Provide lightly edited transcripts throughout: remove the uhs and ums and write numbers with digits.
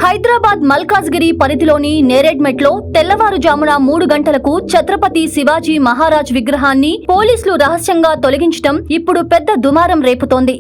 హైదరాబాద్ మల్కాజ్గిరి పరిధిలోని నేరేడ్మెట్లో తెల్లవారుజామున 3 గంటలకు ఛత్రపతి శివాజీ మహారాజ్ విగ్రహాన్ని పోలీసులు రహస్యంగా తొలగించడం ఇప్పుడు పెద్ద దుమారం రేపుతోంది.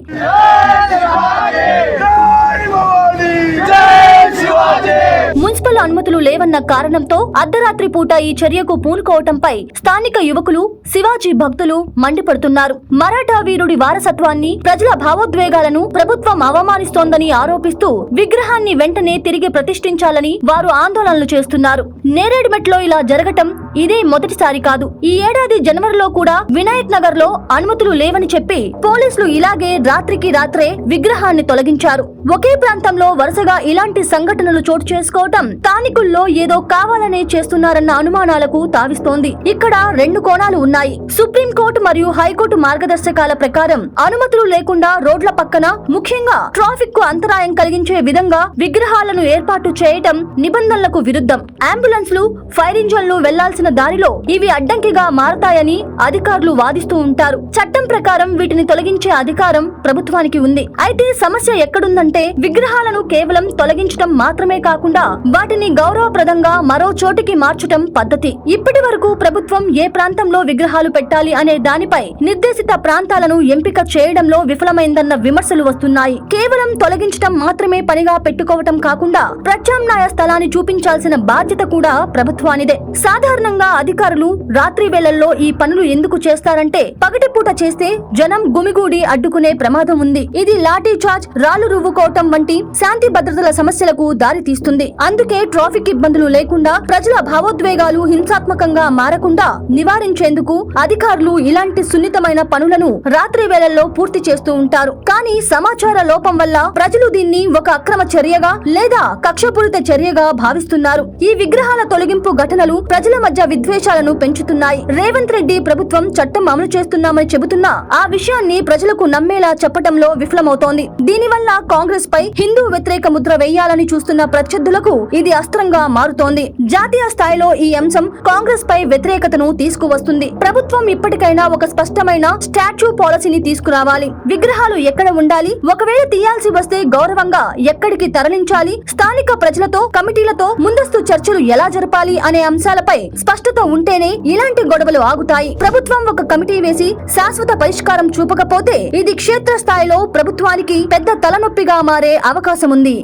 మున్సిపల్ అనుమతులు లేవన్న కారణంతో అర్ధరాత్రి పూట ఈ చర్యకు పూనుకోవటంపై స్థానిక యువకులు, శివాజీ భక్తులు మండిపడుతున్నారు. మరాఠా వీరుడి వారసత్వాన్ని, ప్రజల భావోద్వేగాలను ప్రభుత్వం అవమానిస్తోందని ఆరోపిస్తూ విగ్రహాన్ని వెంటనే తిరిగి ప్రతిష్ఠించాలని వారు ఆందోళనలు చేస్తున్నారు. నేరేడ్మెట్లో ఇలా జరగటం ఇదే మొదటిసారి కాదు. ఈ ఏడాది జనవరిలో కూడా వినాయక్ నగర్ లో అనుమతులు లేవని చెప్పి పోలీసులు ఇలాగే రాత్రికి రాత్రే విగ్రహాన్ని తొలగించారు. ఒకే ప్రాంతంలో వరుసగా ఇలాంటి సంఘటనలు చోటు చేసుకోవటం స్థానికుల్లో ఏదో కావాలనే చేస్తున్నారన్న అనుమానాలకు తావిస్తోంది. ఇక్కడ 2 కోణాలు ఉన్నాయి. సుప్రీంకోర్టు మరియు హైకోర్టు మార్గదర్శకాల ప్రకారం అనుమతులు లేకుండా రోడ్ల పక్కన, ముఖ్యంగా ట్రాఫిక్ కు అంతరాయం కలిగించే విధంగా విగ్రహాలను ఏర్పాటు చేయటం నిబంధనలకు విరుద్ధం. అంబులెన్స్లు, ఫైర్ ఇంజన్లు వెళ్లాల్సిన దారిలో ఇవి అడ్డంకిగా మారతాయని అధికారులు వాదిస్తూ ఉంటారు. చట్టం ప్రకారం వీటిని తొలగించే అధికారం ప్రభుత్వానికి ఉంది. అయితే సమస్య ఎక్కడుందంటే విగ్రహాలను కేవలం తొలగించడం మాత్రమే కాకుండా వాటిని గౌరవప్రదంగా మరో చోటికి మార్చటం పద్ధతి. ఇప్పటి వరకు ప్రభుత్వం ఏ ప్రాంతంలో విగ్రహాలు పెట్టాలి అనే దానిపై నిర్దేశిత ప్రాంతాలను ఎంపిక చేయడంలో విఫలమైందన్న విమర్శలు వస్తున్నాయి. కేవలం తొలగించడం మాత్రమే పనిగా పెట్టుకోవటం కాకుండా ప్రత్యామ్నాయ స్థలాన్ని చూపించాల్సిన బాధ్యత కూడా ప్రభుత్వానిదే. సాధారణంగా అధికారులు రాత్రి వేళల్లో ఈ పనులు ఎందుకు చేస్తారంటే పగటిపూట చేస్తే జనం గుమిగూడి అడ్డుకునే ప్రమాదం ఉంది. ఇది లాఠీ చార్జ్, రాళ్లు రువ్వుకోవటం వంటి శాంతి భద్రతల సమస్యలకు దారి తీస్తుంది. అందుకే ట్రాఫిక్ ఇబ్బందులు లేకుండా, ప్రజల భావోద్వేగాలు హింసాత్మకంగా మారకుండా నివారించేందుకు అధికారులు ఇలాంటి సున్నితమైన పనులను రాత్రి వేళల్లో పూర్తి చేస్తూ ఉంటారు. కానీ సమాచార లోపం వల్ల ప్రజలు దీన్ని ఒక అక్రమ చర్యగా లేదా కక్షపూరిత చర్యగా భావిస్తున్నారు. ఈ విగ్రహాల తొలగింపు ఘటనలు ప్రజల మధ్య విద్వేషాలను పెంచుతున్నాయి. రేవంత్ రెడ్డి ప్రభుత్వం చట్టం అమలు చేస్తున్నామని చెబుతున్నా ఆ విషయాన్ని ప్రజలకు నమ్మేలా చెప్పడంలో విఫలమవుతోంది. దీనివల్ల కాంగ్రెస్ పై హిందూ వ్యతిరేక ముద్ర వేయాలని చూస్తున్న ప్రత్యర్థులకు ఇది అస్త్రంగా మారుతోంది. జాతీయ స్థాయిలో ఈ అంశం కాంగ్రెస్ పై వ్యతిరేకతను తీసుకువస్తుంది. ప్రభుత్వం ఇప్పటికైనా ఒక స్పష్టమైన స్టాచ్యూ పాలసీని తీసుకురావాలి. విగ్రహాలు ఎక్కడ ఉండాలి, ఒకవేళ తీయాల్సి వస్తే గౌరవంగా ఎక్కడికి తరలించాలి, స్థానిక ప్రజలతో, కమిటీలతో ముందస్తు చర్చలు ఎలా జరపాలి అనే అంశాలపై స్పష్టత ఉంటేనే ఇలాంటి గొడవలు ఆగుతాయి. ప్రభుత్వం ఒక కమిటీ వేసి శాశ్వత పరిష్కారం చూపకపోతే ఇది క్షేత్రస్థాయిలో ప్రభుత్వానికి పెద్ద తలనొప్పిగా మారే అవకాశం ఉంది.